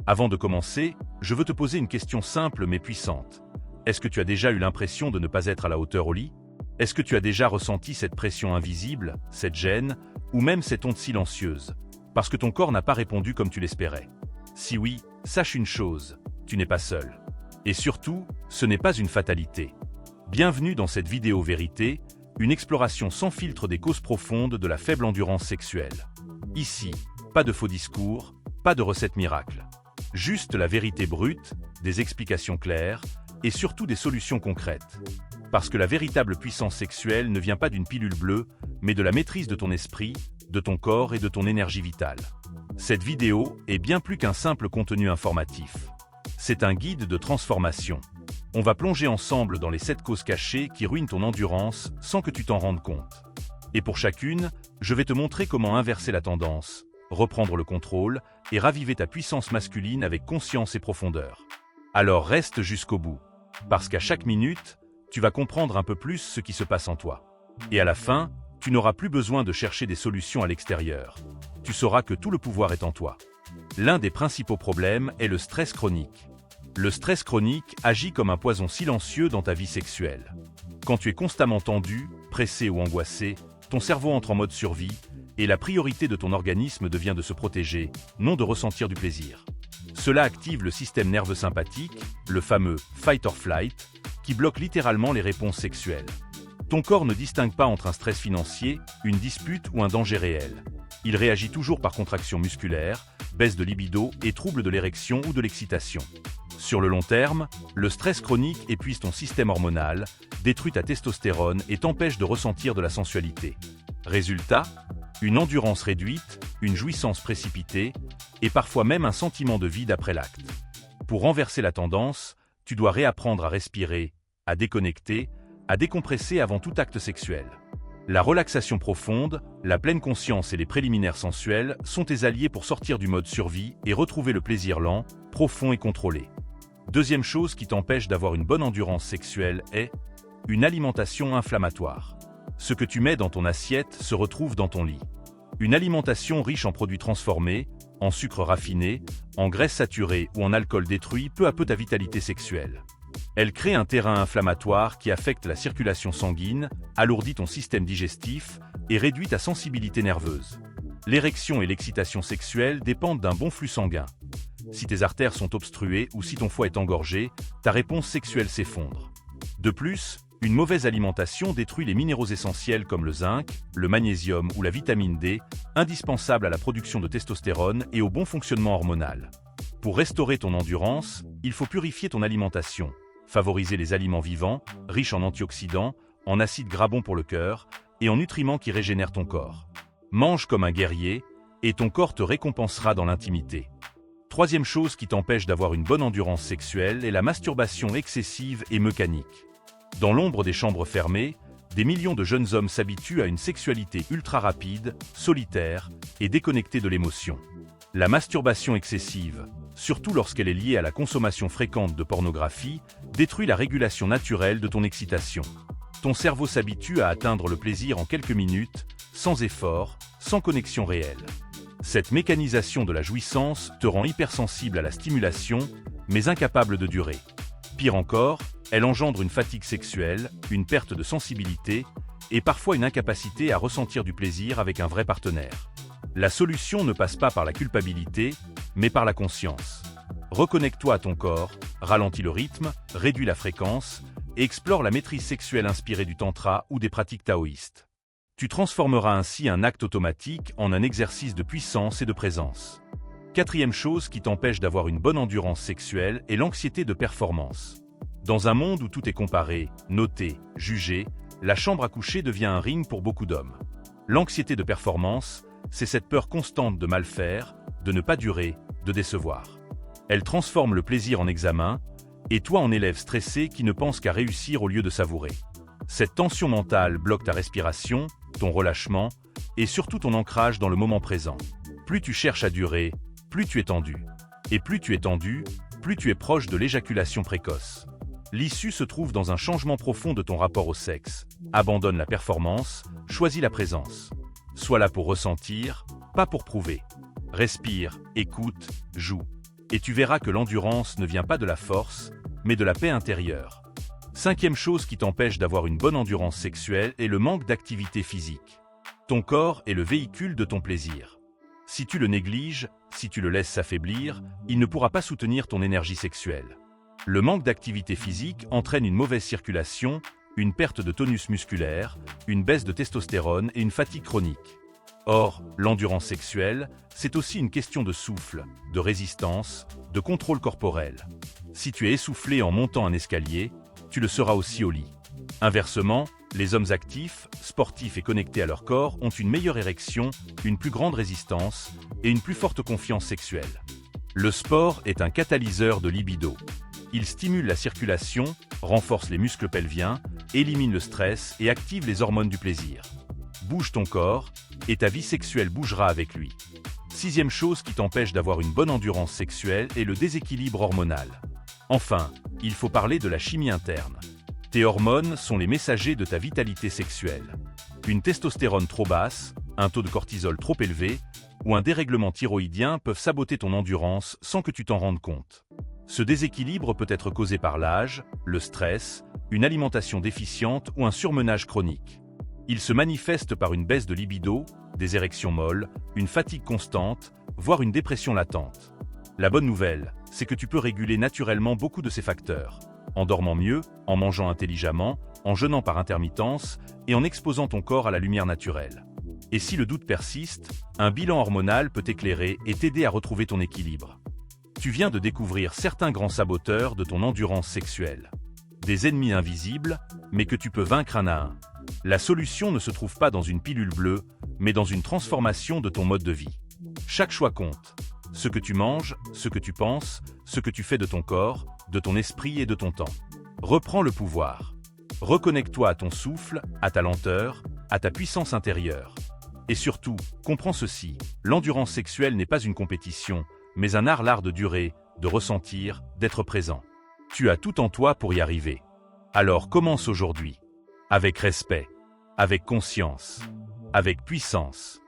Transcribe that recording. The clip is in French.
Avant de commencer, je veux te poser une question simple mais puissante. Est-ce que tu as déjà eu l'impression de ne pas être à la hauteur au lit? Est-ce que tu as déjà ressenti cette pression invisible, cette gêne, ou même cette honte silencieuse, parce que ton corps n'a pas répondu comme tu l'espérais? Si oui, sache une chose, tu n'es pas seul. Et surtout, ce n'est pas une fatalité. Bienvenue dans cette vidéo vérité, une exploration sans filtre des causes profondes de la faible endurance sexuelle. Ici, pas de faux discours, pas de recettes miracles. Juste la vérité brute, des explications claires, et surtout des solutions concrètes. Parce que la véritable puissance sexuelle ne vient pas d'une pilule bleue, mais de la maîtrise de ton esprit, de ton corps et de ton énergie vitale. Cette vidéo est bien plus qu'un simple contenu informatif. C'est un guide de transformation. On va plonger ensemble dans les 7 causes cachées qui ruinent ton endurance sans que tu t'en rendes compte. Et pour chacune, je vais te montrer comment inverser la tendance, reprendre le contrôle et raviver ta puissance masculine avec conscience et profondeur. Alors reste jusqu'au bout, parce qu'à chaque minute, tu vas comprendre un peu plus ce qui se passe en toi. Et à la fin, tu n'auras plus besoin de chercher des solutions à l'extérieur. Tu sauras que tout le pouvoir est en toi. L'un des principaux problèmes est le stress chronique. Le stress chronique agit comme un poison silencieux dans ta vie sexuelle. Quand tu es constamment tendu, pressé ou angoissé, ton cerveau entre en mode survie et la priorité de ton organisme devient de se protéger, non de ressentir du plaisir. Cela active le système nerveux sympathique, le fameux « fight or flight », qui bloque littéralement les réponses sexuelles. Ton corps ne distingue pas entre un stress financier, une dispute ou un danger réel. Il réagit toujours par contraction musculaire, baisse de libido et trouble de l'érection ou de l'excitation. Sur le long terme, le stress chronique épuise ton système hormonal, détruit ta testostérone et t'empêche de ressentir de la sensualité. Résultat, une endurance réduite, une jouissance précipitée et parfois même un sentiment de vide après l'acte. Pour renverser la tendance, tu dois réapprendre à respirer, à déconnecter, à décompresser avant tout acte sexuel. La relaxation profonde, la pleine conscience et les préliminaires sensuels sont tes alliés pour sortir du mode survie et retrouver le plaisir lent, profond et contrôlé. Deuxième chose qui t'empêche d'avoir une bonne endurance sexuelle est une alimentation inflammatoire. Ce que tu mets dans ton assiette se retrouve dans ton lit. Une alimentation riche en produits transformés, en sucre raffiné, en graisses saturées ou en alcool détruit peu à peu ta vitalité sexuelle. Elle crée un terrain inflammatoire qui affecte la circulation sanguine, alourdit ton système digestif et réduit ta sensibilité nerveuse. L'érection et l'excitation sexuelle dépendent d'un bon flux sanguin. Si tes artères sont obstruées ou si ton foie est engorgé, ta réponse sexuelle s'effondre. De plus, une mauvaise alimentation détruit les minéraux essentiels comme le zinc, le magnésium ou la vitamine D, indispensables à la production de testostérone et au bon fonctionnement hormonal. Pour restaurer ton endurance, il faut purifier ton alimentation, favoriser les aliments vivants, riches en antioxydants, en acides gras bons pour le cœur et en nutriments qui régénèrent ton corps. Mange comme un guerrier et ton corps te récompensera dans l'intimité. Troisième chose qui t'empêche d'avoir une bonne endurance sexuelle est la masturbation excessive et mécanique. Dans l'ombre des chambres fermées, des millions de jeunes hommes s'habituent à une sexualité ultra rapide, solitaire et déconnectée de l'émotion. La masturbation excessive, surtout lorsqu'elle est liée à la consommation fréquente de pornographie, détruit la régulation naturelle de ton excitation. Ton cerveau s'habitue à atteindre le plaisir en quelques minutes, sans effort, sans connexion réelle. Cette mécanisation de la jouissance te rend hypersensible à la stimulation, mais incapable de durer. Pire encore, elle engendre une fatigue sexuelle, une perte de sensibilité et parfois une incapacité à ressentir du plaisir avec un vrai partenaire. La solution ne passe pas par la culpabilité, mais par la conscience. Reconnecte-toi à ton corps, ralentis le rythme, réduis la fréquence et explore la maîtrise sexuelle inspirée du tantra ou des pratiques taoïstes. Tu transformeras ainsi un acte automatique en un exercice de puissance et de présence. Quatrième chose qui t'empêche d'avoir une bonne endurance sexuelle est l'anxiété de performance. Dans un monde où tout est comparé, noté, jugé, la chambre à coucher devient un ring pour beaucoup d'hommes. L'anxiété de performance, c'est cette peur constante de mal faire, de ne pas durer, de décevoir. Elle transforme le plaisir en examen, et toi en élève stressé qui ne pense qu'à réussir au lieu de savourer. Cette tension mentale bloque ta respiration, ton relâchement, et surtout ton ancrage dans le moment présent. Plus tu cherches à durer, plus tu es tendu. Et plus tu es tendu, plus tu es proche de l'éjaculation précoce. L'issue se trouve dans un changement profond de ton rapport au sexe. Abandonne la performance, choisis la présence. Sois là pour ressentir, pas pour prouver. Respire, écoute, joue. Et tu verras que l'endurance ne vient pas de la force, mais de la paix intérieure. Cinquième chose qui t'empêche d'avoir une bonne endurance sexuelle est le manque d'activité physique. Ton corps est le véhicule de ton plaisir. Si tu le négliges, si tu le laisses s'affaiblir, il ne pourra pas soutenir ton énergie sexuelle. Le manque d'activité physique entraîne une mauvaise circulation, une perte de tonus musculaire, une baisse de testostérone et une fatigue chronique. Or, l'endurance sexuelle, c'est aussi une question de souffle, de résistance, de contrôle corporel. Si tu es essoufflé en montant un escalier, tu le seras aussi au lit. Inversement, les hommes actifs, sportifs et connectés à leur corps ont une meilleure érection, une plus grande résistance et une plus forte confiance sexuelle. Le sport est un catalyseur de libido. Il stimule la circulation, renforce les muscles pelviens, élimine le stress et active les hormones du plaisir. Bouge ton corps, et ta vie sexuelle bougera avec lui. Sixième chose qui t'empêche d'avoir une bonne endurance sexuelle est le déséquilibre hormonal. Enfin, il faut parler de la chimie interne. Tes hormones sont les messagers de ta vitalité sexuelle. Une testostérone trop basse, un taux de cortisol trop élevé, ou un dérèglement thyroïdien peuvent saboter ton endurance sans que tu t'en rendes compte. Ce déséquilibre peut être causé par l'âge, le stress, une alimentation déficiente ou un surmenage chronique. Il se manifeste par une baisse de libido, des érections molles, une fatigue constante, voire une dépression latente. La bonne nouvelle, c'est que tu peux réguler naturellement beaucoup de ces facteurs, en dormant mieux, en mangeant intelligemment, en jeûnant par intermittence et en exposant ton corps à la lumière naturelle. Et si le doute persiste, un bilan hormonal peut t'éclairer et t'aider à retrouver ton équilibre. Tu viens de découvrir certains grands saboteurs de ton endurance sexuelle. Des ennemis invisibles, mais que tu peux vaincre un à un. La solution ne se trouve pas dans une pilule bleue, mais dans une transformation de ton mode de vie. Chaque choix compte. Ce que tu manges, ce que tu penses, ce que tu fais de ton corps, de ton esprit et de ton temps. Reprends le pouvoir. Reconnecte-toi à ton souffle, à ta lenteur, à ta puissance intérieure. Et surtout, comprends ceci, l'endurance sexuelle n'est pas une compétition, mais un l'art de durer, de ressentir, d'être présent. Tu as tout en toi pour y arriver. Alors commence aujourd'hui. Avec respect, avec conscience, avec puissance.